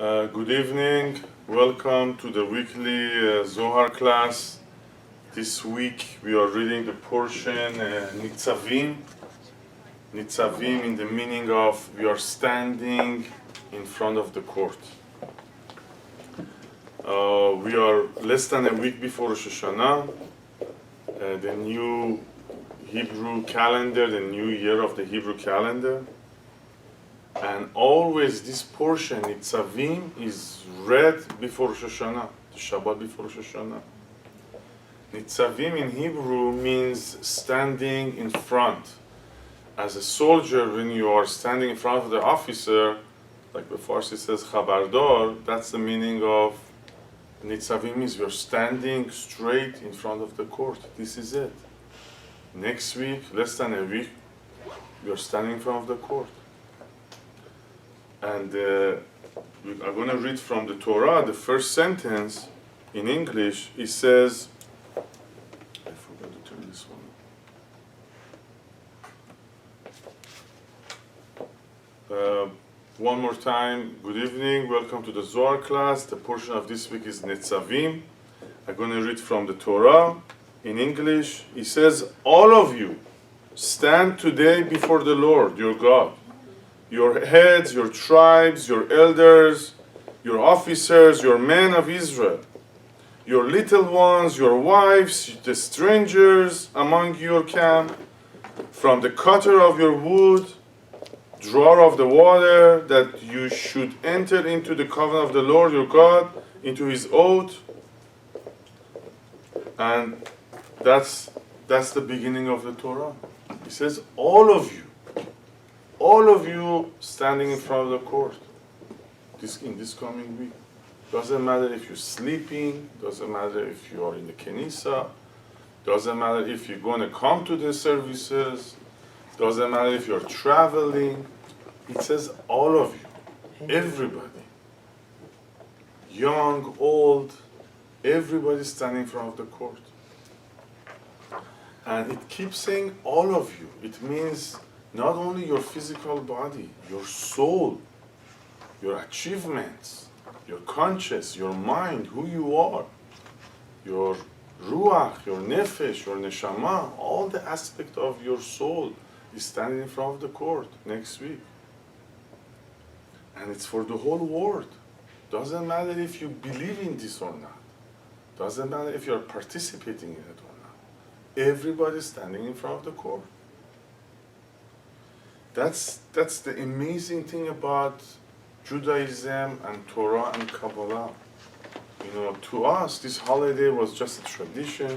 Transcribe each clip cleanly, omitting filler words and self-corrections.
Good evening. Welcome to the weekly Zohar class. This week we are reading the portion Nitzavim. Nitzavim in the meaning of we are standing in front of the court. We are less than a week before Rosh Hashanah, the new Hebrew calendar, the new year of the Hebrew calendar. And always this portion, Nitzavim, is read before Rosh Hashanah, the Shabbat before Rosh Hashanah. Nitzavim in Hebrew means standing in front. As a soldier, when you are standing in front of the officer, like the Farsi says Chabardar, that's the meaning of Nitzavim means you're standing straight in front of the court. This is it. Next week, less than a week, you're standing in front of the court. And I'm going to read from the Torah, the first sentence in English. It says, I forgot to turn this one. One more time, good evening, welcome to the Zohar class. The portion of this week is Nitzavim. I'm going to read from the Torah in English. It says, all of you stand today before the Lord, your God. Your heads, your tribes, your elders, your officers, your men of Israel, your little ones, your wives, the strangers among your camp, from the cutter of your wood, drawer of the water, that you should enter into the covenant of the Lord your God, into his oath. And that's the beginning of the Torah. It says, all of you standing in front of the court in this coming week. Doesn't matter if you're sleeping, doesn't matter if you are in the Kenisa, doesn't matter if you're going to come to the services, doesn't matter if you're traveling. It says all of you, everybody, young, old, everybody standing in front of the court. And it keeps saying all of you. It means not only your physical body, your soul, your achievements, your conscience, your mind, who you are, your ruach, your nefesh, your neshama, all the aspect of your soul is standing in front of the court next week. And it's for the whole world. Doesn't matter if you believe in this or not. Doesn't matter if you're participating in it or not. Everybody's standing in front of the court. That's the amazing thing about Judaism and Torah and Kabbalah. You know, to us, this holiday was just a tradition,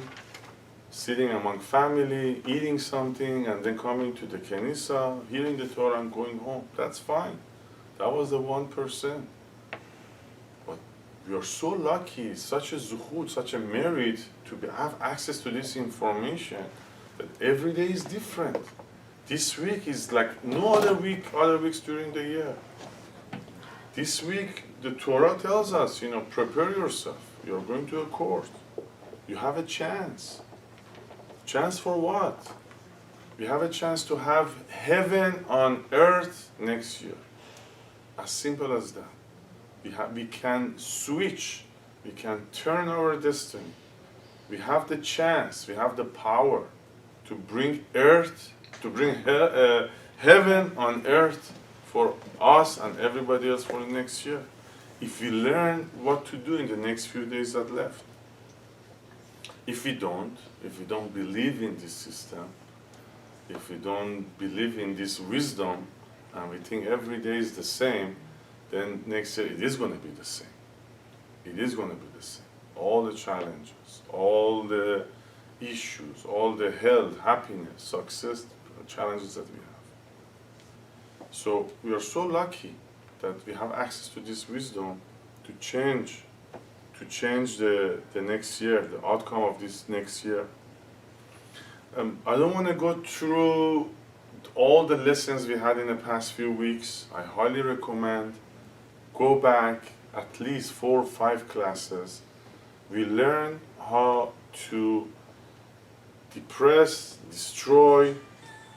sitting among family, eating something, and then coming to the Kenisa, hearing the Torah and going home. That's fine. That was the 1%. But we are so lucky, such a zuchut, such a merit to have access to this information, that every day is different. This week is like no other weeks during the year. This week, the Torah tells us, prepare yourself. You're going to a court. You have a chance. Chance for what? We have a chance to have heaven on earth next year. As simple as that. We can switch. We can turn our destiny. We have the chance. We have the power to bring heaven on earth for us and everybody else for the next year. If we learn what to do in the next few days that left. If we don't believe in this system, if we don't believe in this wisdom, and we think every day is the same, then next year it is going to be the same. It is going to be the same. All the challenges, all the issues, all the health, happiness, success, challenges that we have. So we are so lucky that we have access to this wisdom to change the next year, the outcome of this next year. I don't want to go through all the lessons we had in the past few weeks. I highly recommend go back at least 4 or 5 classes. We learn how to depress, destroy,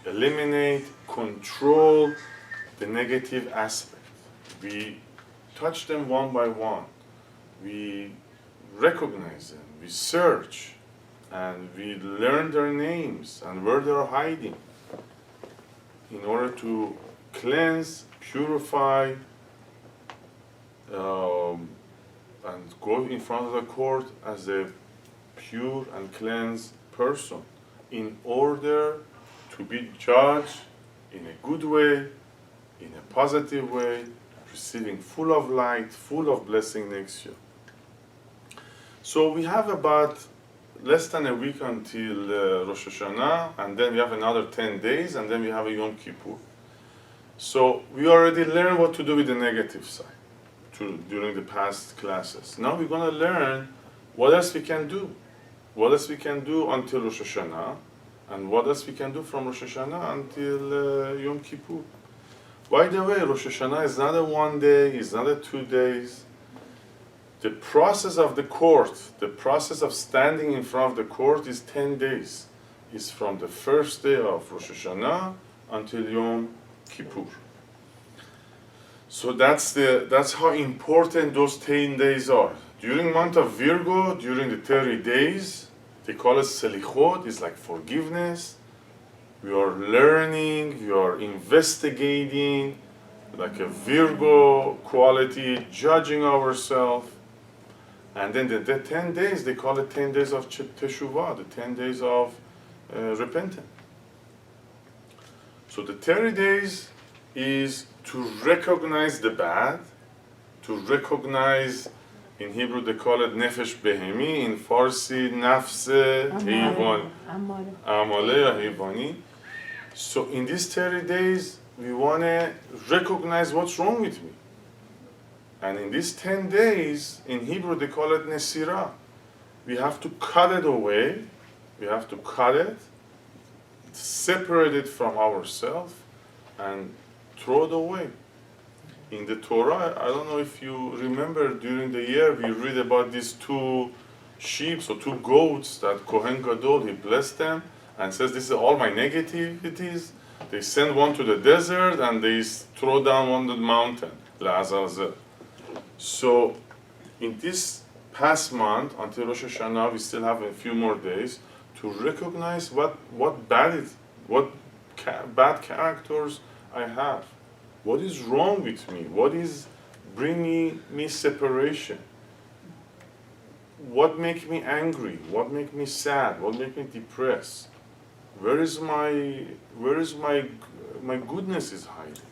eliminate, control the negative aspect. We touch them one by one. We recognize them, we search, and we learn their names and where they are hiding in order to cleanse, purify, and go in front of the court as a pure and cleansed person in order to be judged in a good way, in a positive way, receiving full of light, full of blessing next year. So we have about less than a week until Rosh Hashanah, and then we have another 10 days, and then we have a Yom Kippur. So we already learned what to do with the negative side during the past classes. Now we're going to learn what else we can do. What else we can do until Rosh Hashanah, and what else we can do from Rosh Hashanah until Yom Kippur. By the way, Rosh Hashanah is not a 1 day, it's not a 2 days. The process of the court, the process of standing in front of the court is 10 days. It's from the first day of Rosh Hashanah until Yom Kippur. So that's how important those 10 days are. During month of Virgo, during the 30 days, they call it Selichot, it's like forgiveness. We are learning, we are investigating, like a Virgo quality, judging ourselves. And then the 10 days, they call it 10 days of Teshuvah, the 10 days of repentance. So the 30 days is to recognize the bad, to recognize, in Hebrew they call it Nefesh Behemi, in Farsi Nafs Heyvan, Amale Heyvani. So in these 30 days, we want to recognize what's wrong with me. And in these 10 days, in Hebrew they call it Nesira. We have to cut it away, we have to cut it, separate it from ourselves, and throw it away. In the Torah, I don't know if you remember, during the year we read about these 2 sheep or 2 goats that Kohen Gadol, he blessed them and says, this is all my negativities. They send one to the desert and they throw down one to the mountain, La'azazel. So in this past month, until Rosh Hashanah, we still have a few more days to recognize what bad characters I have. What is wrong with me? What is bringing me separation? What makes me angry? What makes me sad? What makes me depressed? Where is my goodness is hiding?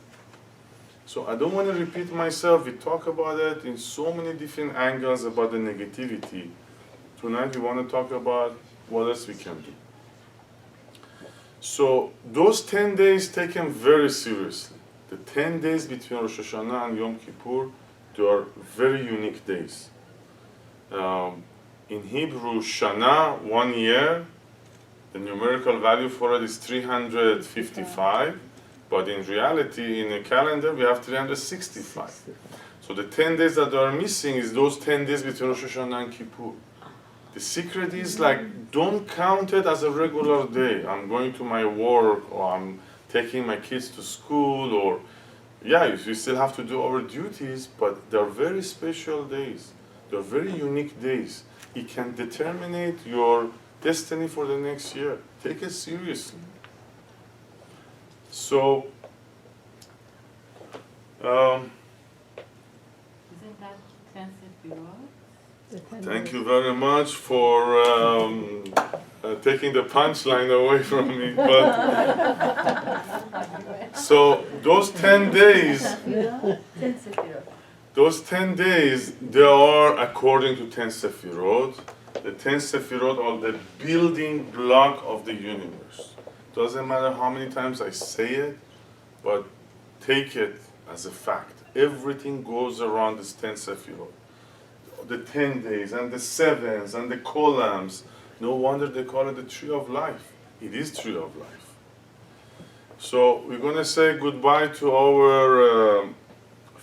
So I don't want to repeat myself. We talk about it in so many different angles about the negativity. Tonight we want to talk about what else we can do. So those 10 days taken very seriously. The 10 days between Rosh Hashanah and Yom Kippur, they are very unique days. In Hebrew, Shana, 1 year, the numerical value for it is 355, but in reality, in a calendar, we have 365. So the 10 days that are missing is those 10 days between Rosh Hashanah and Kippur. The secret is like, don't count it as a regular day. I'm going to my work, or I'm taking my kids to school, or yeah, we still have to do our duties, but they're very special days. They're very unique days. It can determine your destiny for the next year. Take it seriously. So, Isn't that 10 Sefirot? thank you very much for taking the punchline away from me. But so those 10 days, they are according to 10 Sefirot. The 10 Sefirot are the building block of the universe. Doesn't matter how many times I say it, but take it as a fact. Everything goes around this 10 Sefirot. The 10 days, and the sevens, and the columns. No wonder they call it the tree of life. It is tree of life. So we're going to say goodbye to our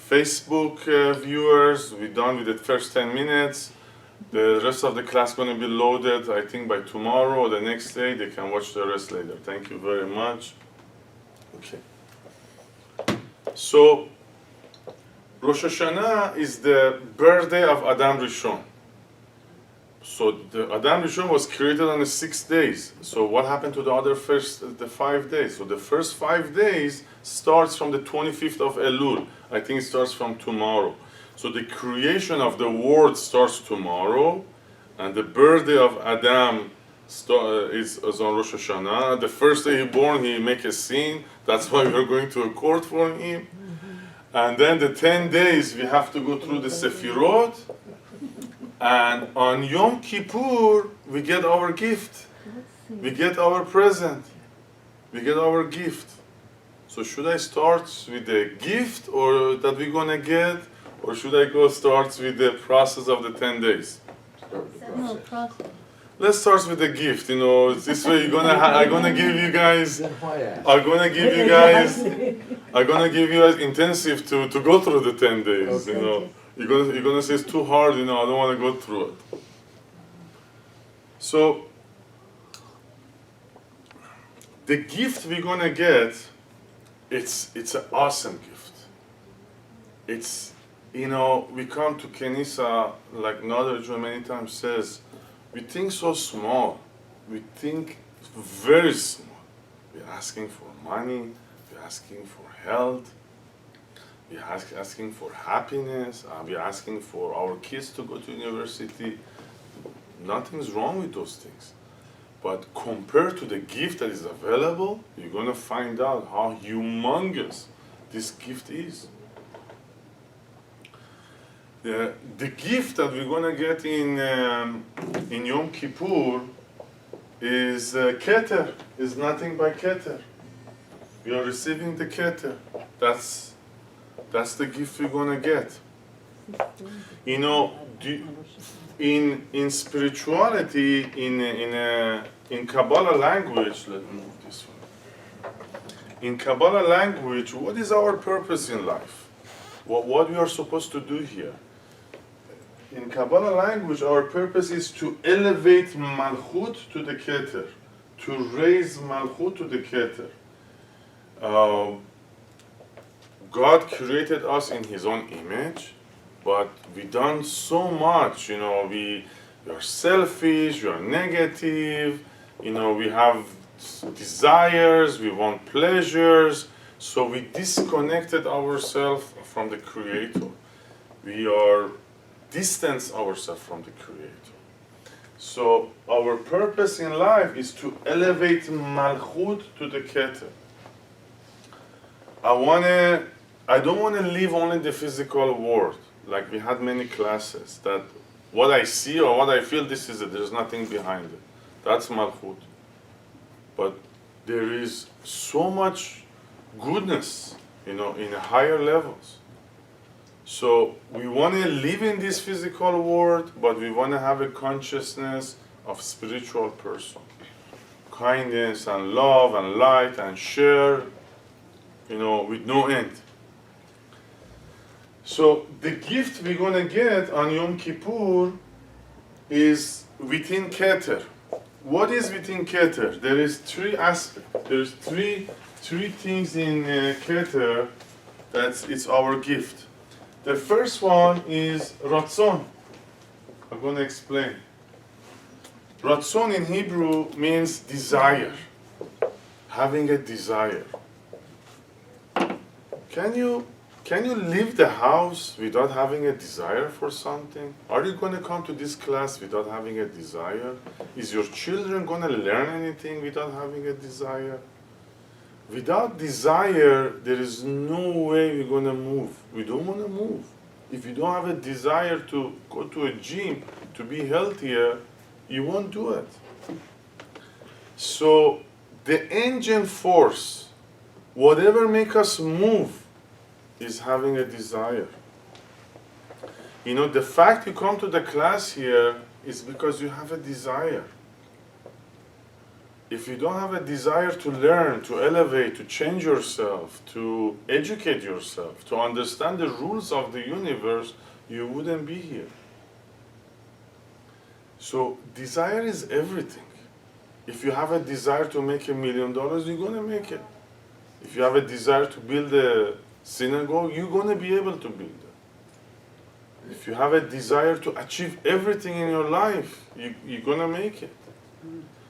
Facebook viewers. We're done with the first 10 minutes. The rest of the class is going to be loaded, I think, by tomorrow or the next day. They can watch the rest later. Thank you very much. Okay. So Rosh Hashanah is the birthday of Adam Rishon. So the Adam Rishon was created on the 6 days. So what happened to the other the 5 days? So the first 5 days starts from the 25th of Elul. I think it starts from tomorrow. So the creation of the world starts tomorrow, and the birthday of Adam is on Rosh Hashanah. The first day he born, he make a scene. That's why we are going to a court for him. And then the 10 days we have to go through the Sefirot. And on Yom Kippur, we get our gift. We get our present. We get our gift. So should I start with the gift or that we're gonna get? Or should I go start with the process of the 10 days? No, process. Let's start with the gift. You know, this way you're gonna. I'm gonna give you guys. I'm gonna give you guys. I'm gonna give you guys intensive to go through the 10 days. You know, you're gonna say it's too hard. You know, I don't want to go through it. So the gift we're gonna get, it's an awesome gift. It's, you know, we come to Kenisa, like Nader Joe many times says, we think so small. We think very small. We're asking for money. We're asking for health. We're asking for happiness. We're asking for our kids to go to university. Nothing's wrong with those things. But compared to the gift that is available, you're going to find out how humongous this gift is. The gift that we're going to get in Yom Kippur is Keter, is nothing but Keter. We are receiving the Keter. That's the gift we're going to get. You know, in spirituality, in Kabbalah language, let me move this one. In Kabbalah language, what is our purpose in life? What we are supposed to do here? In Kabbalah language, our purpose is to elevate Malchut to the Keter, to raise Malchut to the Keter. God created us in His own image, but we done so much. You know, we are selfish, we are negative. You know, we have desires, we want pleasures. So we disconnected ourselves from the Creator. We are distance ourselves from the Creator. So our purpose in life is to elevate Malchut to the Keter. I don't want to live only the physical world. Like we had many classes that what I see or what I feel, this is it. There's nothing behind it. That's Malchut. But there is so much goodness, you know, in higher levels. So we want to live in this physical world, but we want to have a consciousness of spiritual person. Kindness and love and light and share, you know, with no end. So the gift we're going to get on Yom Kippur is within Keter. What is within Keter? There is three aspects. There's three things in Keter it's our gift. The first one is Ratzon. I'm going to explain. Ratzon in Hebrew means desire. Having a desire. Can you leave the house without having a desire for something? Are you going to come to this class without having a desire? Is your children going to learn anything without having a desire? Without desire, there is no way we're going to move. We don't want to move. If you don't have a desire to go to a gym, to be healthier, you won't do it. So the engine force, whatever makes us move, is having a desire. You know, the fact you come to the class here is because you have a desire. If you don't have a desire to learn, to elevate, to change yourself, to educate yourself, to understand the rules of the universe, you wouldn't be here. So desire is everything. If you have a desire to make $1 million, you're going to make it. If you have a desire to build a synagogue, you're going to be able to build it. If you have a desire to achieve everything in your life, you're gonna make it.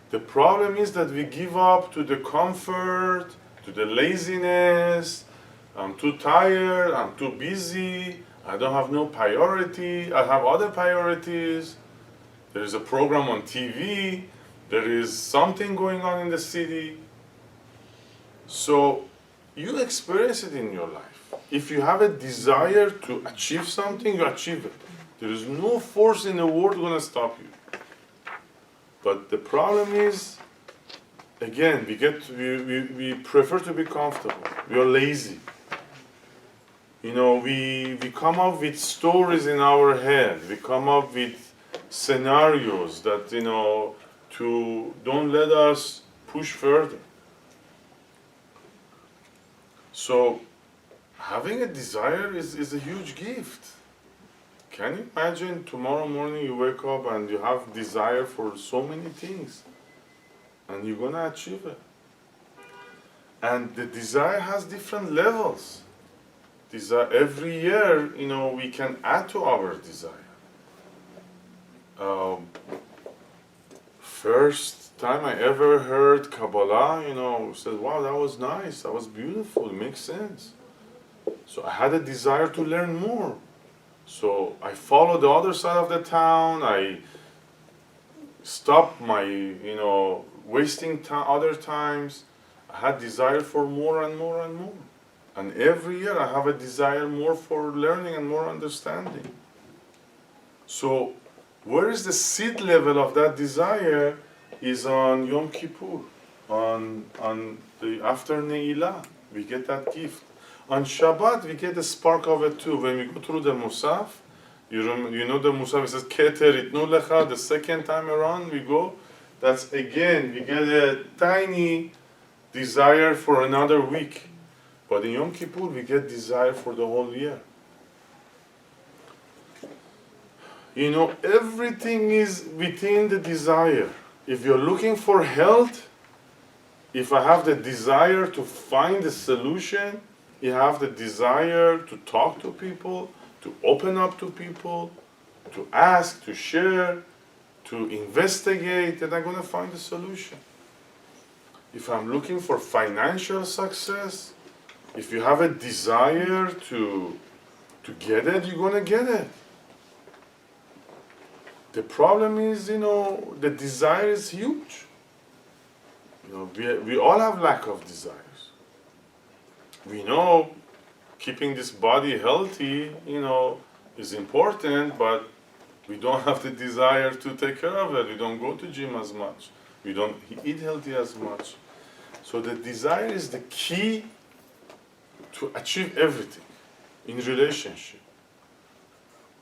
The problem is that we give up to the comfort, to the laziness. I'm too tired, I'm too busy, I don't have no priority, I have other priorities. There is a program on TV, there is something going on in the city. So you experience it in your life. If you have a desire to achieve something, you achieve it. There is no force in the world going to stop you. But the problem is, again, we prefer to be comfortable. We are lazy. You know, we come up with stories in our head. We come up with scenarios that, you know, to don't let us push further. So having a desire is a huge gift. Can you imagine tomorrow morning you wake up and you have desire for so many things and you're gonna achieve it? And the desire has different levels. Every year, you know, we can add to our desire. First time I ever heard Kabbalah, you know, said, wow, that was nice, that was beautiful, it makes sense. So I had a desire to learn more. So I followed the other side of the town, I stopped my, you know, wasting other times. I had desire for more and more and more. And every year I have a desire more for learning and more understanding. So where is the seed level of that desire is on Yom Kippur, on the after Ne'ilah. We get that gift. On Shabbat we get a spark of it too. When we go through the Musaf, you know the Musaf, it says Keter itnu lecha, the second time around we go, that's again, we get a tiny desire for another week. But in Yom Kippur, we get desire for the whole year. You know, everything is within the desire. If you're looking for health, if I have the desire to find a solution, you have the desire to talk to people, to open up to people, to ask, to share, to investigate, then I'm going to find a solution. If I'm looking for financial success, if you have a desire to get it, you're going to get it. The problem is, you know, the desire is huge. You know, we all have lack of desires. We know keeping this body healthy, you know, is important, but we don't have the desire to take care of it. We don't go to gym as much. We don't eat healthy as much. So the desire is the key to achieve everything in relationship.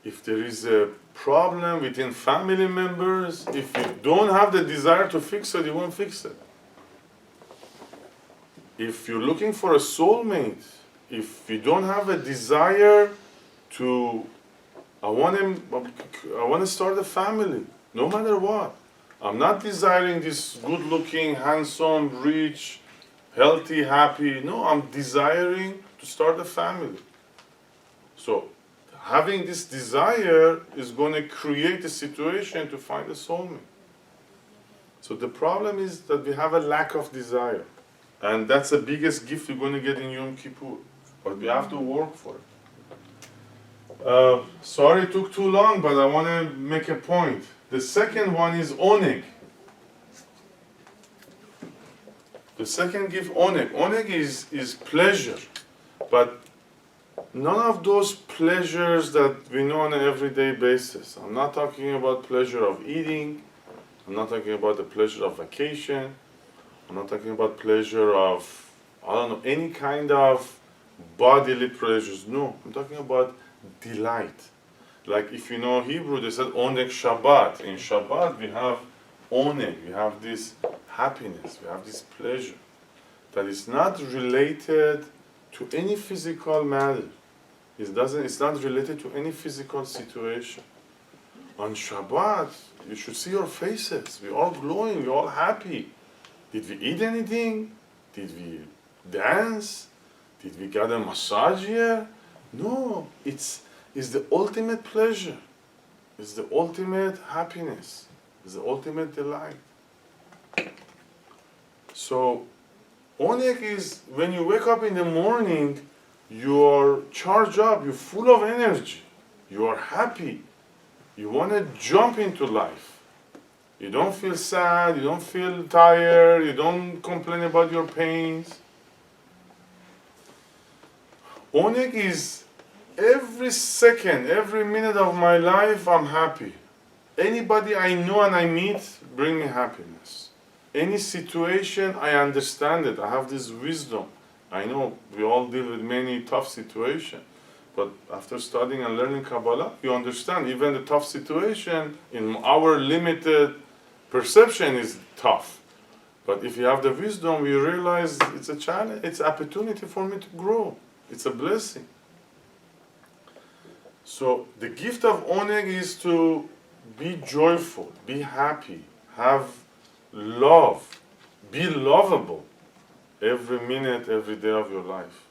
If there is a problem within family members, if you don't have the desire to fix it, you won't fix it. If you're looking for a soulmate, if you don't have a desire to, I want to start a family, no matter what. I'm not desiring this good-looking, handsome, rich, healthy, happy. No, I'm desiring to start a family. So having this desire is going to create a situation to find a soulmate. So the problem is that we have a lack of desire. And that's the biggest gift you're going to get in Yom Kippur. But we have to work for it. Sorry it took too long, but I want to make a point. The second one is oneg. The second gift, oneg. Oneg is pleasure. But none of those pleasures that we know on an everyday basis. I'm not talking about pleasure of eating. I'm not talking about the pleasure of vacation. I'm not talking about pleasure of, I don't know, any kind of bodily pleasures. No, I'm talking about delight. Like if you know Hebrew, they said oneg Shabbat. In Shabbat we have oneg, we have this happiness, we have this pleasure that is not related to any physical matter. It's not related to any physical situation. On Shabbat, you should see your faces. We're all glowing, we're all happy. Did we eat anything? Did we dance? Did we get a massage here? No, it's is the ultimate pleasure, is the ultimate happiness, is the ultimate delight. So, oneg is when you wake up in the morning, you are charged up, you're full of energy, you are happy, you want to jump into life. You don't feel sad, you don't feel tired, you don't complain about your pains. Oneg is every second, every minute of my life, I'm happy. Anybody I know and I meet bring me happiness. Any situation, I understand it. I have this wisdom. I know we all deal with many tough situations. But after studying and learning Kabbalah, you understand even the tough situation in our limited perception is tough. But if you have the wisdom, you realize it's a challenge, it's an opportunity for me to grow. It's a blessing. So the gift of oneg is to be joyful, be happy, have love, be lovable every minute, every day of your life.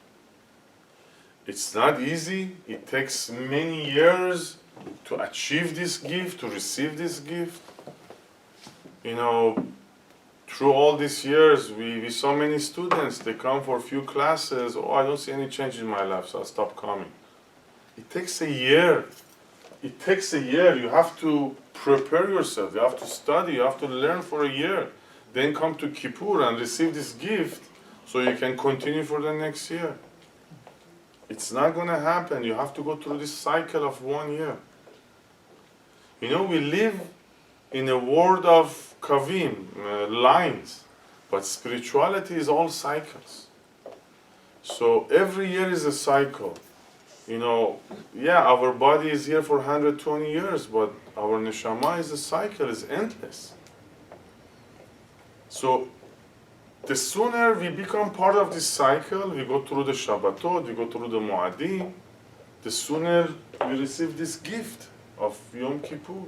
It's not easy. It takes many years to achieve this gift, to receive this gift. You know, through all these years, we saw many students, they come for a few classes, oh, I don't see any change in my life, so I stop coming. It takes a year. It takes a year. You have to prepare yourself. You have to study. You have to learn for a year. Then come to Kippur and receive this gift so you can continue for the next year. It's not going to happen. You have to go through this cycle of 1 year. You know, we live in a world of kavim, lines, but spirituality is all cycles. So every year is a cycle. You know, yeah, our body is here for 120 years, but our neshama is a cycle, is endless. So the sooner we become part of this cycle, we go through the Shabbatot, we go through the Mu'adim, the sooner we receive this gift of Yom Kippur.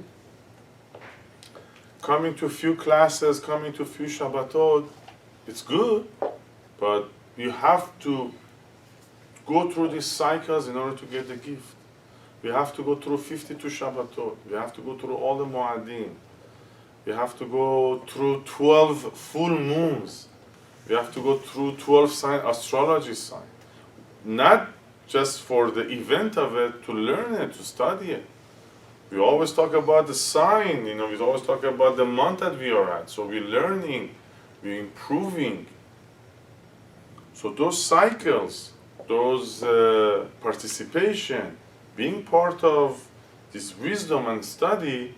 Coming to a few classes, coming to a few Shabbatot, it's good, but you have to go through these cycles in order to get the gift. We have to go through 52 Shabbatot. We have to go through all the Mu'adim. We have to go through 12 full moons. We have to go through 12 astrology signs. Not just for the event of it, to learn it, to study it. We always talk about the sign, you know, we always talk about the month that we are at. So we're learning, we're improving. So those cycles, those participation, being part of this wisdom and study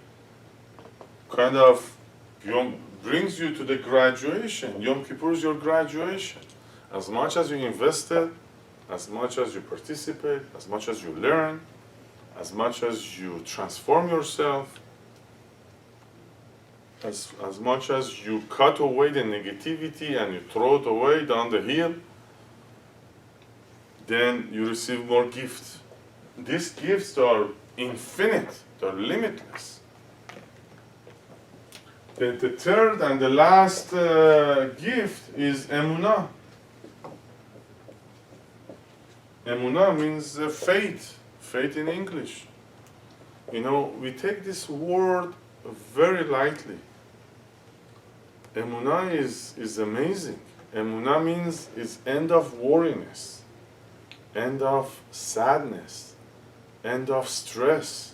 kind of brings you to the graduation. Yom Kippur is your graduation. As much as you invested, as much as you participate, as much as you learn, as much as you transform yourself, as much as you cut away the negativity and you throw it away down the hill, then you receive more gifts. These gifts are infinite, they're limitless. The third and the last gift is emunah. Emunah means faith, faith in English. You know, we take this word very lightly. Emunah is amazing. Emunah means it's end of worriness, end of sadness, end of stress.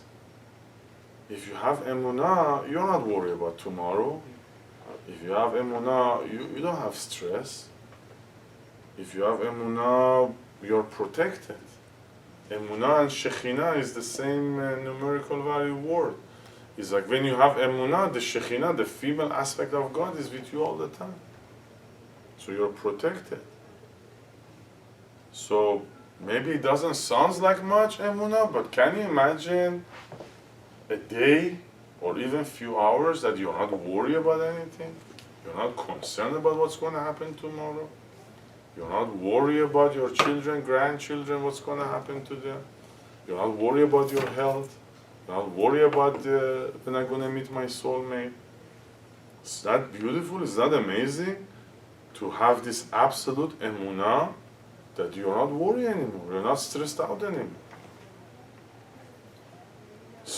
If you have emunah, you're not worried about tomorrow. If you have emunah, you don't have stress. If you have emunah, you're protected. Emunah and Shekhinah is the same numerical value word. It's like when you have emunah, the Shekhinah, the female aspect of God, is with you all the time. So you're protected. So maybe it doesn't sound like much emunah, but can you imagine a day or even a few hours that you're not worried about anything? You're not concerned about what's going to happen tomorrow? You're not worried about your children, grandchildren, what's going to happen to them? You're not worried about your health? You're not worried about when I'm going to meet my soulmate? Is that beautiful? Is that amazing? To have this absolute emunah that you're not worried anymore. You're not stressed out anymore.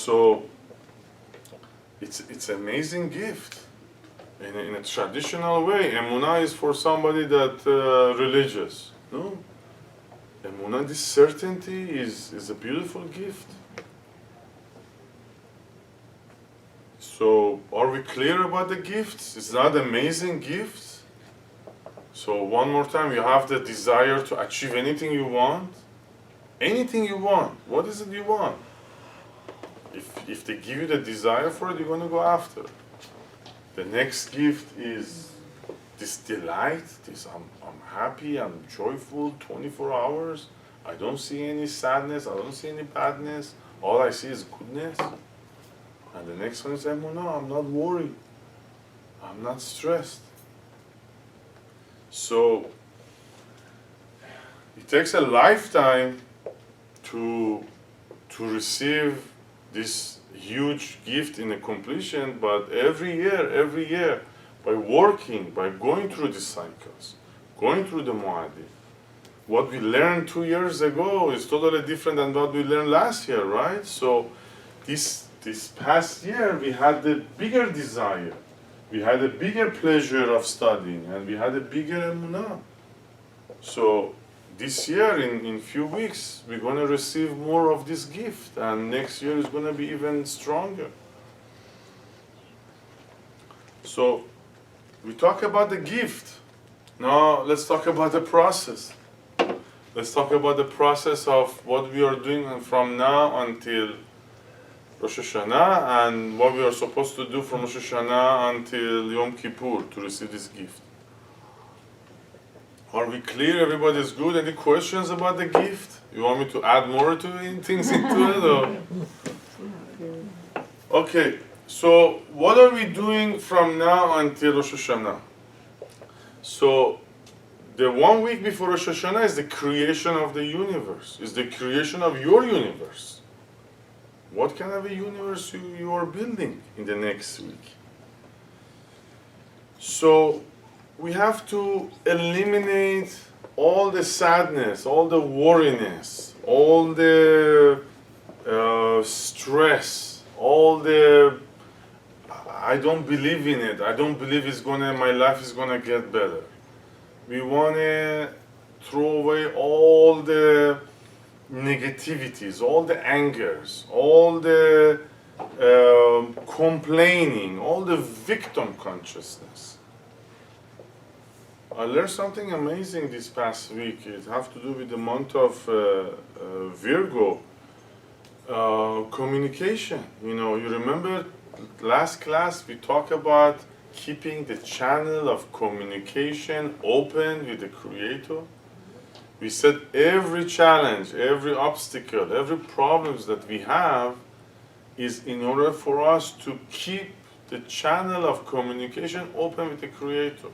So it's an amazing gift in a traditional way. Emunah is for somebody that religious. No, Emunah, this certainty is a beautiful gift. So are we clear about the gifts? It's not amazing gifts. So one more time, you have the desire to achieve anything you want. Anything you want. What is it you want? If they give you the desire for it, you're going to go after it. The next gift is this delight, this I'm happy, I'm joyful 24 hours. I don't see any sadness, I don't see any badness. All I see is goodness. And the next one is emunah, I'm not worried. I'm not stressed. So it takes a lifetime to receive this huge gift in a completion, but every year, by working, by going through the cycles, going through the mu'addi, what we learned 2 years ago is totally different than what we learned last year, right? So this past year, we had the bigger desire, we had a bigger pleasure of studying, and we had a bigger emunah. So this year, in few weeks, we're going to receive more of this gift, and next year is going to be even stronger. So we talk about the gift. Now let's talk about the process. Let's talk about the process of what we are doing from now until Rosh Hashanah, and what we are supposed to do from Rosh Hashanah until Yom Kippur to receive this gift. Are we clear? Everybody's good? Any questions about the gift? You want me to add more things into it? Or? Okay, so what are we doing from now until Rosh Hashanah? So the 1 week before Rosh Hashanah is the creation of the universe, is the creation of your universe. What kind of a universe you are building in the next week? So we have to eliminate all the sadness, all the worriness, all the stress, all the I don't believe in it. I don't believe my life is gonna get better. We wanna throw away all the negativities, all the angers, all the complaining, all the victim consciousness. I learned something amazing this past week. It has to do with the month of Virgo. Communication. You know, you remember last class we talked about keeping the channel of communication open with the Creator. We said every challenge, every obstacle, every problems that we have is in order for us to keep the channel of communication open with the Creator.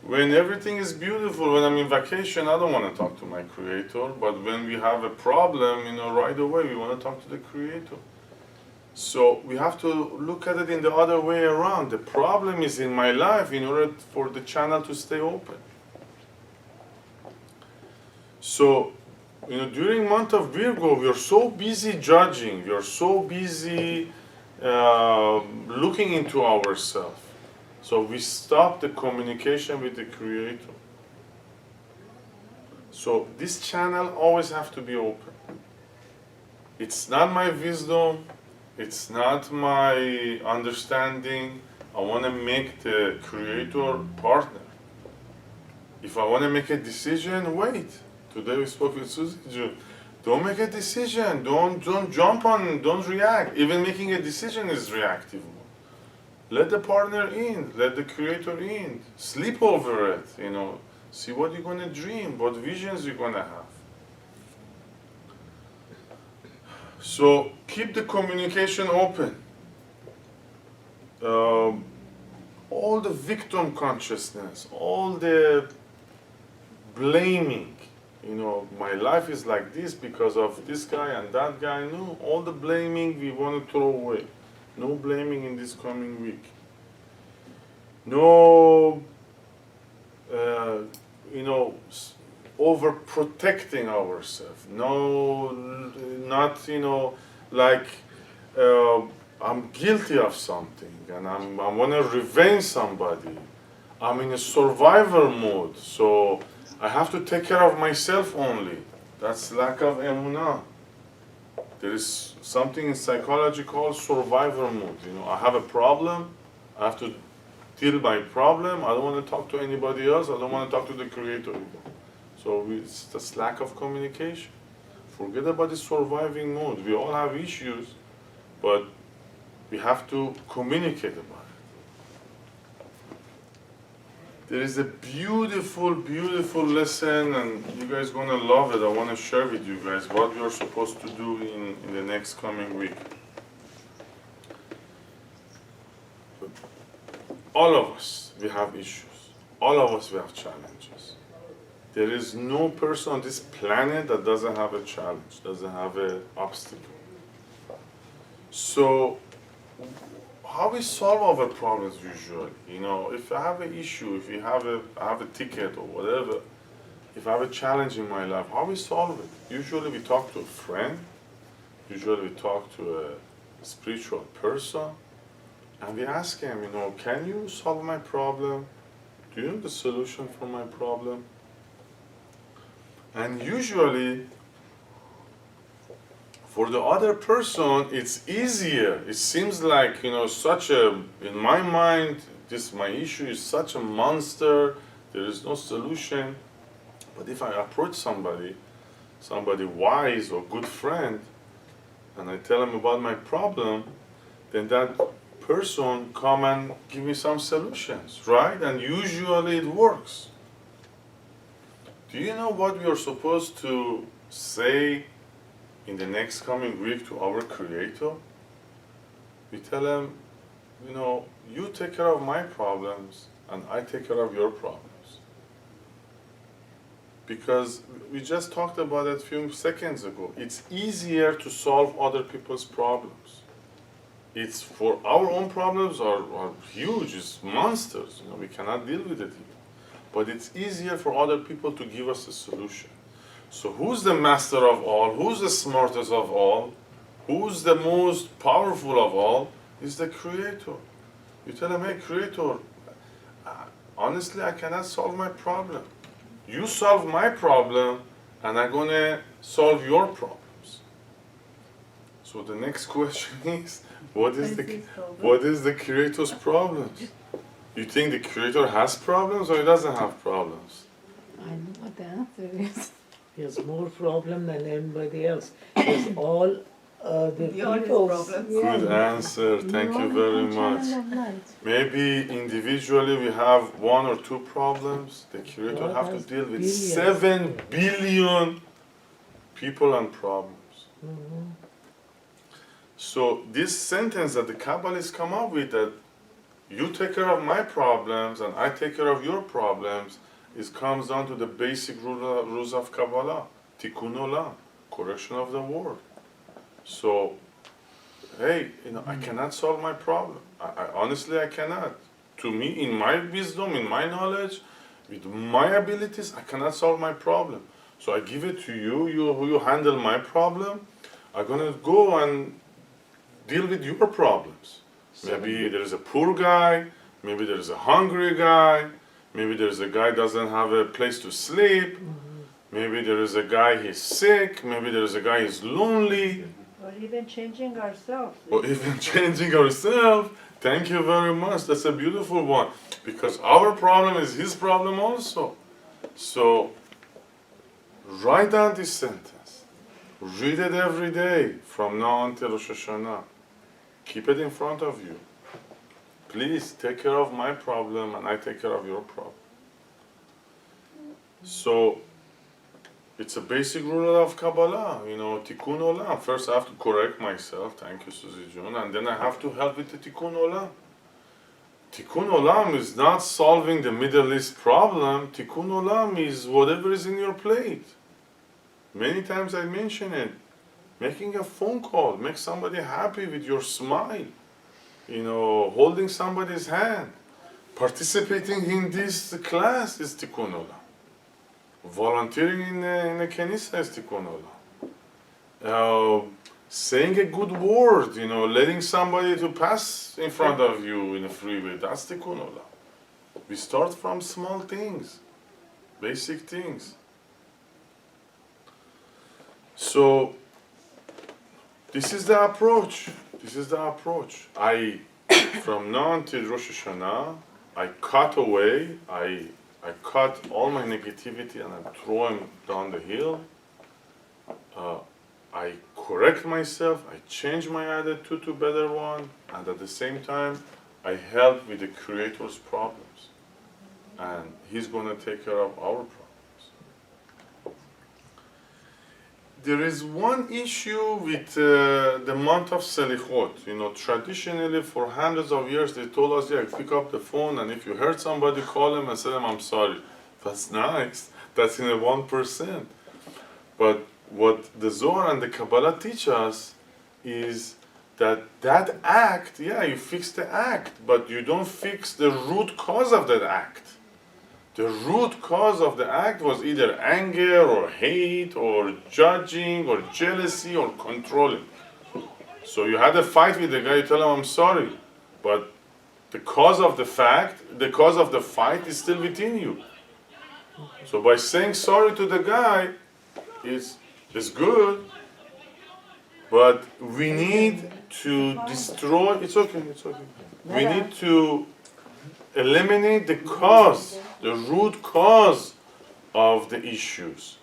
When everything is beautiful, when I'm in vacation, I don't want to talk to my Creator. But when we have a problem, right away we want to talk to the Creator. So we have to look at it in the other way around. The problem is in my life in order for the channel to stay open. So, during month of Virgo, we are so busy judging. We are so busy looking into ourselves. So we stop the communication with the Creator. So this channel always have to be open. It's not my wisdom. It's not my understanding. I want to make the Creator partner. If I want to make a decision, wait. Today we spoke with Susie. Don't make a decision. Don't jump on. Don't react. Even making a decision is reactive. Let the partner in. Let the Creator in. Sleep over it. See what you're going to dream. What visions you're going to have. So keep the communication open. All the victim consciousness, all the blaming. My life is like this because of this guy and that guy. No, all the blaming we want to throw away. No blaming in this coming week. No, overprotecting ourselves. No, not, like I'm guilty of something and I want to revenge somebody. I'm in a survivor mode, so I have to take care of myself only. That's lack of emunah. There is something in psychology called survivor mode. You know, I have a problem, I have to deal my problem. I don't want to talk to anybody else. I don't want to talk to the Creator either. So it's this lack of communication. Forget about the surviving mode. We all have issues, but we have to communicate about it. There is a beautiful, beautiful lesson, and you guys are gonna love it. I want to share with you guys what we are supposed to do in the next coming week. All of us, we have issues. All of us, we have challenges. There is no person on this planet that doesn't have a challenge, doesn't have an obstacle. So, how we solve our problems usually? You know, if I have an issue, if I have a ticket or whatever, if I have a challenge in my life, how we solve it? Usually we talk to a friend, usually we talk to a spiritual person, and we ask him, you know, can you solve my problem? Do you know the solution for my problem? And usually, for the other person, it's easier. It seems like, you know, in my mind, my issue is such a monster, there is no solution. But if I approach somebody wise or good friend, and I tell them about my problem, then that person come and give me some solutions, right? And usually it works. Do you know what we are supposed to say in the next coming week to our Creator? We tell him, you know, you take care of my problems and I take care of your problems. Because we just talked about it a few seconds ago. It's easier to solve other people's problems. It's for our own problems are huge, it's monsters, you know, we cannot deal with it even. But it's easier for other people to give us a solution. So who's the master of all? Who's the smartest of all? Who's the most powerful of all? Is the Creator. You tell him, hey, Creator, honestly, I cannot solve my problem. You solve my problem, and I'm going to solve your problems. So the next question is, what is the Creator's problems? You think the Creator has problems or he doesn't have problems? I know what the answer is. He has more problem than anybody else. He has all the people's problems. Good answer, thank you very much. Maybe individually we have 1 or 2 problems. The Creator God have to has deal with billions. 7 billion people and problems. Mhm. So this sentence that the Kabbalists come up with, that you take care of my problems and I take care of your problems, comes down to the basic rules of Kabbalah, tikkun olam, correction of the world. So, hey, you know, I cannot solve my problem. I honestly, I cannot. To me, in my wisdom, in my knowledge, with my abilities, I cannot solve my problem. So I give it to you. You handle my problem. I'm gonna go and deal with your problems. Maybe there is a poor guy. Maybe there is a hungry guy. Maybe there is a guy doesn't have a place to sleep. Maybe there is a guy he's sick. Maybe there is a guy he's lonely. Or even changing ourselves. Or even changing ourselves. Thank you very much. That's a beautiful one. Because our problem is his problem also. So, write down this sentence. Read it every day from now until Rosh Hashanah. Keep it in front of you. Please take care of my problem and I take care of your problem. So, it's a basic rule of Kabbalah, you know, tikkun olam. First I have to correct myself, thank you Susie June, and then I have to help with the tikkun olam. Tikkun olam is not solving the Middle East problem. Tikkun olam is whatever is in your plate. Many times I mention it. Making a phone call, make somebody happy with your smile. You know, holding somebody's hand. Participating in this class is tikkun olam. Volunteering in a kenisa is tikkun olam. saying a good word, letting somebody to pass in front of you in a freeway. That's tikkun olam. We start from small things, basic things. So this is the approach. This is the approach. From now until Rosh Hashanah, I cut away. I cut all my negativity and I throw them down the hill. I correct myself. I change my attitude to a better one, and at the same time, I help with the Creator's problems, and He's going to take care of our problems. There is one issue with the month of Selichot. Traditionally for hundreds of years they told us, yeah, pick up the phone and if you hurt somebody, call them and say them, I'm sorry. That's nice. That's in a 1%. But what the Zohar and the Kabbalah teach us is that act, yeah, you fix the act, but you don't fix the root cause of that act. The root cause of the act was either anger or hate or judging or jealousy or controlling. So you had a fight with the guy, you tell him I'm sorry, but the cause of the fight is still within you. So by saying sorry to the guy is good, but we need to destroy, it's okay. We need to eliminate the cause, the root cause of the issues.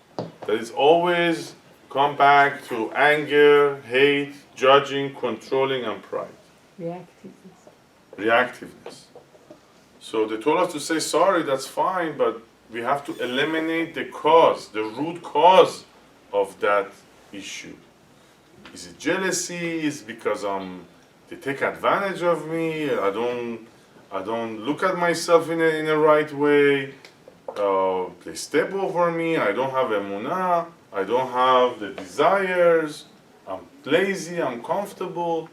That is always come back to anger, hate, judging, controlling, and pride. Reactiveness. So they told us to say sorry, that's fine, but we have to eliminate the cause, the root cause of that issue. Is it jealousy? Is it because they take advantage of me? I don't look at myself in a right way. They step over me. I don't have emunah. I don't have the desires. I'm lazy. I'm comfortable.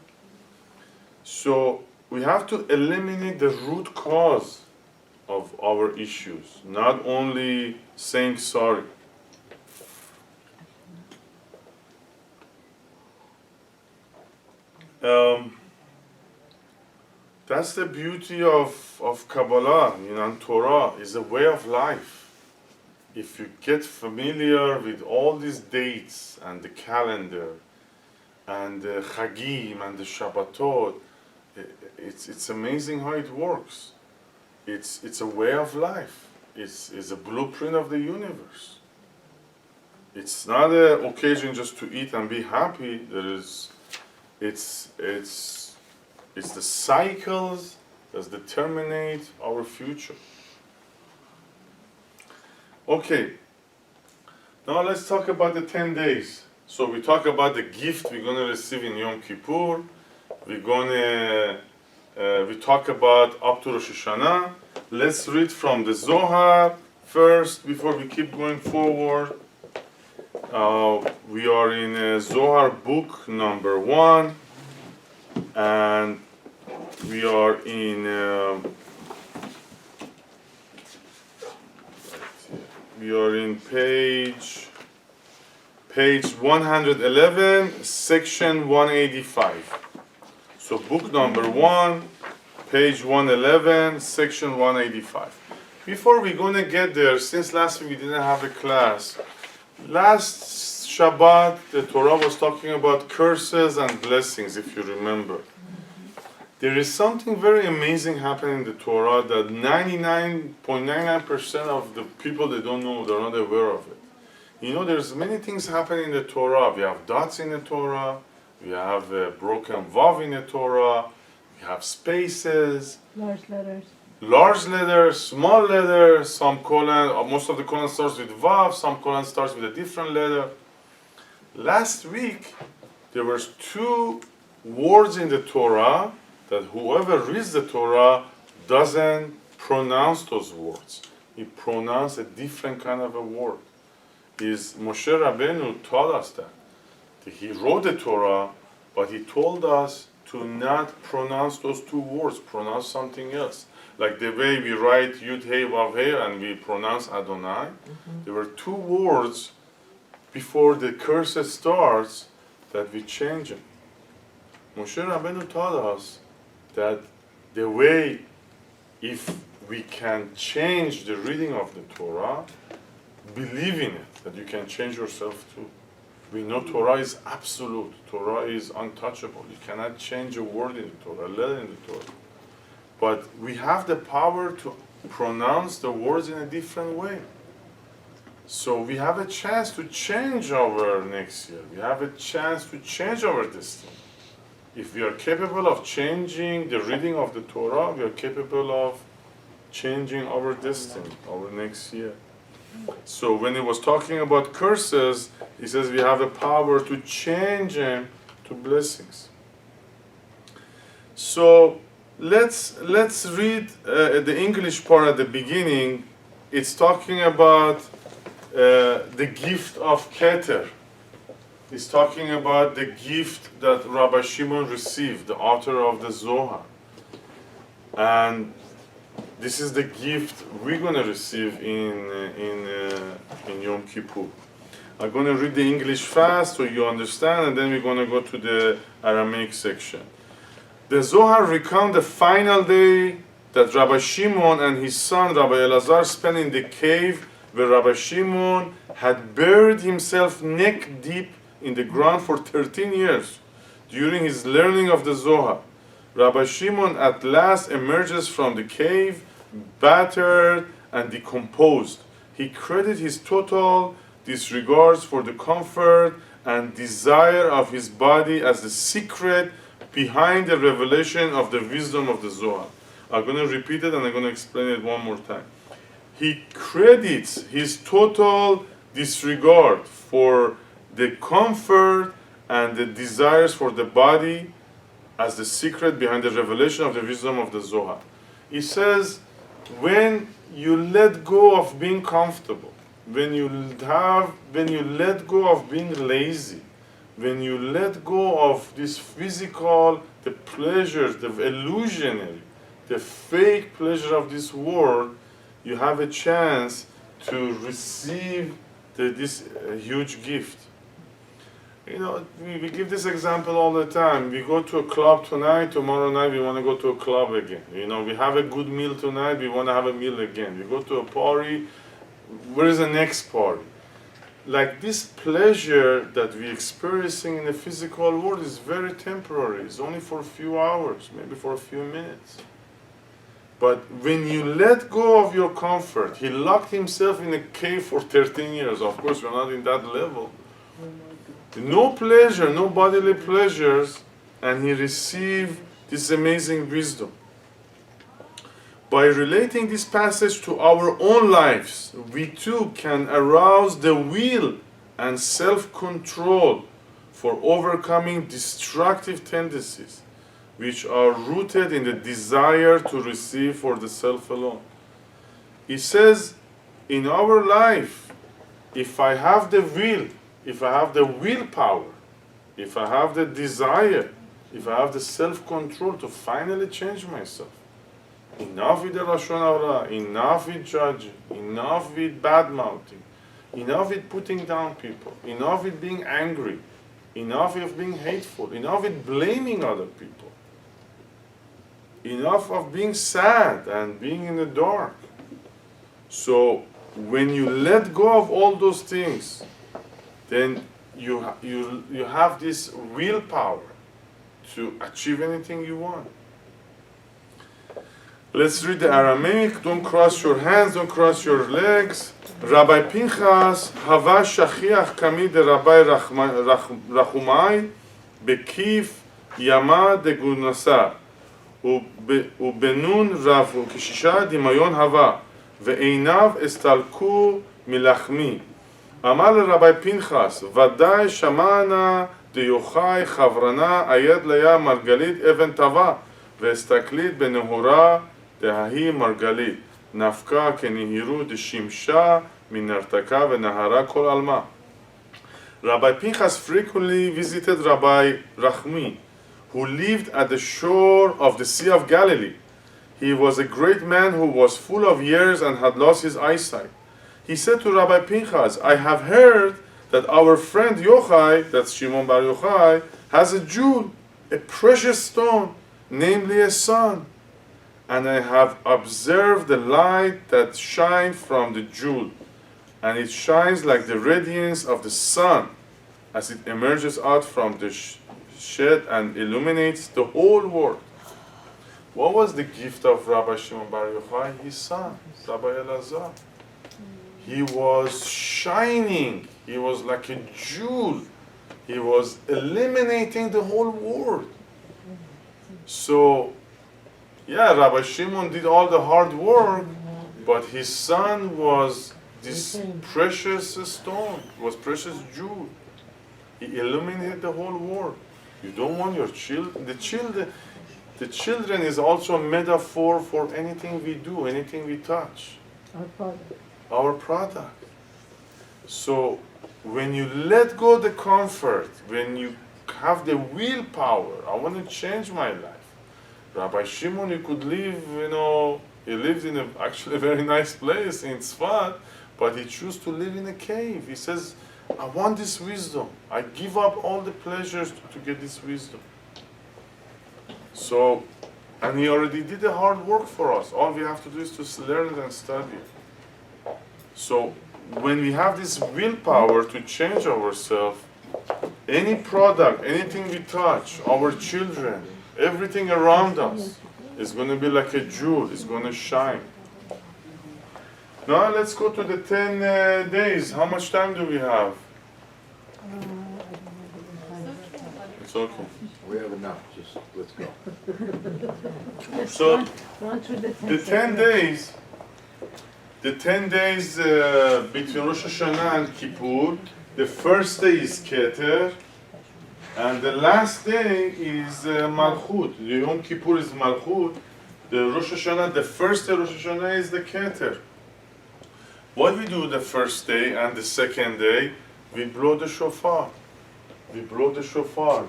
So we have to eliminate the root cause of our issues, not only saying sorry. That's the beauty of Kabbalah, and Torah is a way of life. If you get familiar with all these dates and the calendar and the Chagim and the Shabbatot, it's amazing how it works. It's a way of life. It's a blueprint of the universe. It's not an occasion just to eat and be happy. It's the cycles that determine our future. Okay, now let's talk about the 10 days. So we talk about the gift we're going to receive in Yom Kippur. We talk about up to Rosh Hashanah. Let's read from the Zohar first before we keep going forward. We are in Zohar book number 1, and we are in page 111, section 185. So book number 1, page 111, section 185. Before we're going to get there, since last week we didn't have a class, last Shabbat the Torah was talking about curses and blessings, if you remember. There is something very amazing happening in the Torah that 99.99% of the people they don't know, they're not aware of it. There's many things happening in the Torah. We have dots in the Torah. We have a broken vav in the Torah. We have spaces. Large letters, small letters. Some colon, most of the colon starts with vav. Some colon starts with a different letter. Last week, there were 2 words in the Torah that whoever reads the Torah doesn't pronounce those words. He pronounced a different kind of a word. Moshe Rabbeinu taught us that he wrote the Torah, but he told us to not pronounce those 2 words, pronounce something else. Like the way we write Yud Hey Vav Hey and we pronounce Adonai. There were 2 words before the curse starts that we change it. Moshe Rabbeinu taught us that the way, if we can change the reading of the Torah, believe in it, that you can change yourself too. We know Torah is absolute. Torah is untouchable. You cannot change a word in the Torah, a letter in the Torah. But we have the power to pronounce the words in a different way. So we have a chance to change our next year. We have a chance to change our destiny. If we are capable of changing the reading of the Torah, we are capable of changing our destiny, our next year. So when he was talking about curses, he says we have the power to change them to blessings. So let's read the English part at the beginning. It's talking about the gift of Keter. It's talking about the gift that Rabbi Shimon received, the author of the Zohar. And this is the gift we're going to receive in Yom Kippur. I'm going to read the English fast so you understand, and then we're going to go to the Aramaic section. The Zohar recounts the final day that Rabbi Shimon and his son Rabbi Elazar spent in the cave where Rabbi Shimon had buried himself neck deep in the ground for 13 years during his learning of the Zohar. Rabbi Shimon at last emerges from the cave, battered and decomposed. He credited his total disregards for the comfort and desire of his body as the secret behind the revelation of the wisdom of the Zohar. I'm going to repeat it and I'm going to explain it one more time. He credits his total disregard for the comfort and the desires for the body as the secret behind the revelation of the wisdom of the Zohar. He says, when you let go of being comfortable, when you let go of being lazy, when you let go of this physical, the pleasures, the illusionary, the fake pleasure of this world, you have a chance to receive this huge gift. You know, we give this example all the time. We go to a club tonight, tomorrow night we want to go to a club again. You know, we have a good meal tonight, we want to have a meal again. We go to a party, where is the next party? Like this pleasure that we're experiencing in the physical world is very temporary. It's only for a few hours, maybe for a few minutes. But when you let go of your comfort, he locked himself in a cave for 13 years. Of course, we're not in that level. No pleasure, no bodily pleasures, and he received this amazing wisdom. By relating this passage to our own lives, we too can arouse the will and self-control for overcoming destructive tendencies, which are rooted in the desire to receive for the self alone. He says, in our life, if I have the will, if I have the willpower, if I have the desire, if I have the self-control to finally change myself, enough with the Lashon Hara, enough with judging, enough with bad-mouthing, enough with putting down people, enough with being angry, enough with being hateful, enough with blaming other people, enough of being sad and being in the dark. So when you let go of all those things, then you have this willpower to achieve anything you want. Let's read the Aramaic. Don't cross your hands, don't cross your legs. Rabbi Pinchas hava shachiach kami de Rabbi Rachumai bekif yama de gunasa ubenun rav ukishisha dimayon hava ve'einav estalku milachmi. אמר לרבי פנחס, ודאי שמענה דיוחאי חברנה היד ליה מרגלית אבן טבע והסתכלית בנהורה דהי מרגלית נפקה כנהירו דשימשה מנרתקה ונהרה כל עלמה. Rabbi Pinchas frequently visited Rabbi Rachmi, who lived at the shore of the Sea of Galilee. He was a great man who was full of years and had lost his eyesight. He said to Rabbi Pinchas, I have heard that our friend Yochai, that's Shimon Bar Yochai, has a jewel, a precious stone, namely a son. And I have observed the light that shines from the jewel, and it shines like the radiance of the sun as it emerges out from the shed and illuminates the whole world. What was the gift of Rabbi Shimon Bar Yochai? His son, Rabbi Elazar. He was shining. He was like a jewel. He was illuminating the whole world. So, yeah, Rabbi Shimon did all the hard work, but his son was this precious stone, was precious jewel. He illuminated the whole world. You don't want your children. The children is also a metaphor for anything we do, anything we touch. Our product. Our product. So when you let go the comfort, when you have the willpower, I want to change my life. Rabbi Shimon, he could live, he lived in actually a very nice place in Tzfat, but he chose to live in a cave. He says, I want this wisdom. I give up all the pleasures to get this wisdom. So, and he already did the hard work for us. All we have to do is to learn it and study it. So, when we have this willpower to change ourselves, any product, anything we touch, our children, everything around us is going to be like a jewel, it's going to shine. Now let's go to the 10 days. How much time do we have? It's okay. We have enough, just let's go. So Run through the the 10 days, between Rosh Hashanah and Kippur, the first day is Keter, and the last day is Malchut. The Yom Kippur is Malchut. The Rosh Hashanah, the first day of Rosh Hashanah is the Keter. What we do the first day and the second day, we blow the shofar. We blow the shofar,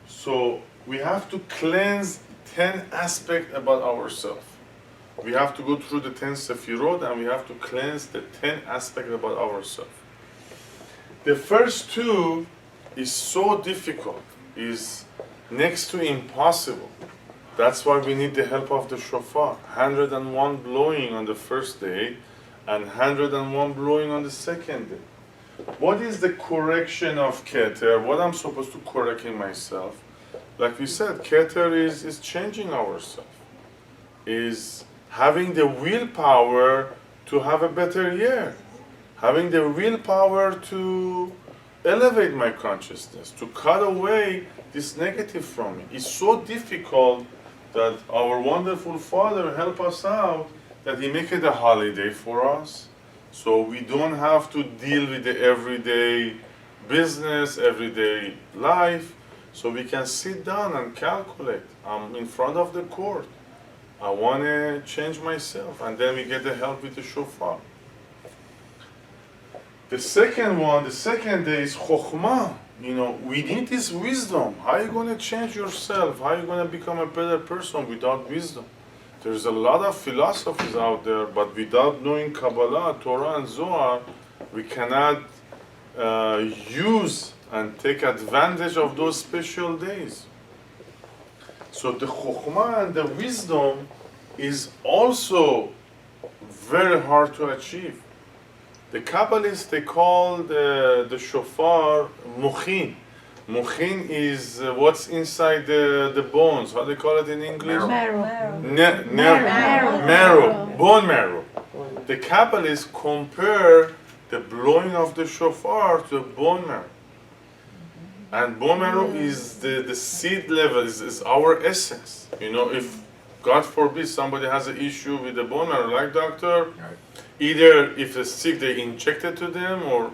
So we have to cleanse 10 aspects about ourselves. We have to go through the 10 sefirot and we have to cleanse the 10 aspects about ourselves. The first two is so difficult, is next to impossible. That's why we need the help of the shofar. 101 blowing on the first day and 101 blowing on the second day. What is the correction of Keter? What I'm supposed to correct in myself? Like we said, Keter is changing ourselves, is having the willpower to have a better year, having the willpower to elevate my consciousness, to cut away this negative from me. It's so difficult that our wonderful Father help us out, that He make it a holiday for us, so we don't have to deal with the everyday business, everyday life, so we can sit down and calculate. I'm in front of the court. I want to change myself, and then we get the help with the shofar. The second day is chokhmah. We need this wisdom. How are you going to change yourself? How are you going to become a better person without wisdom? There's a lot of philosophies out there, but without knowing Kabbalah, Torah, and Zohar, we cannot use and take advantage of those special days. So the chokhmah and the wisdom is also very hard to achieve. The Kabbalists, they call the shofar mochin. Mochin is what's inside the bones. How do they call it in English? Marrow. Marrow. Bone marrow. The Kabbalists compare the blowing of the shofar to a bone marrow. And bone marrow is the seed level, is our essence. If God forbid somebody has an issue with the bone marrow, like doctor, either if it's sick they inject it to them, or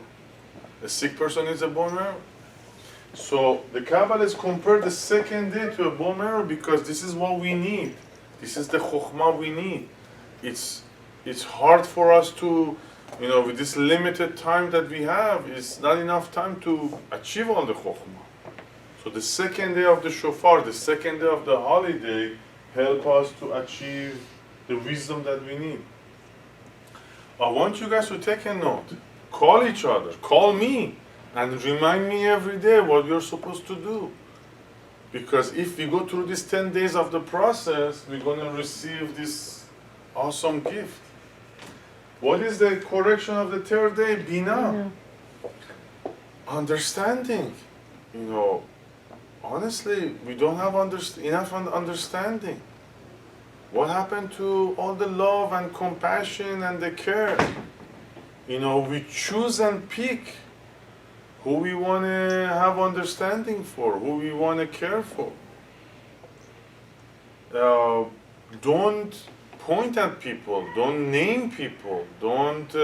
a sick person needs a bone marrow. So the Kabbalists compare the second day to a bone marrow because this is what we need. This is the chokhmah we need. It's hard for us to, with this limited time that we have, it's not enough time to achieve all the chokhmah. So the second day of the shofar, the second day of the holiday, help us to achieve the wisdom that we need. I want you guys to take a note. Call each other. Call me and remind me every day what you're supposed to do. Because if we go through these 10 days of the process, we're going to receive this awesome gift. What is the correction of the third day? Bina. Understanding. You know, honestly, we don't have enough understanding. What happened to all the love and compassion and the care? You know, we choose and pick who we want to have understanding for, who we want to care for. Don't point at people, don't name people, don't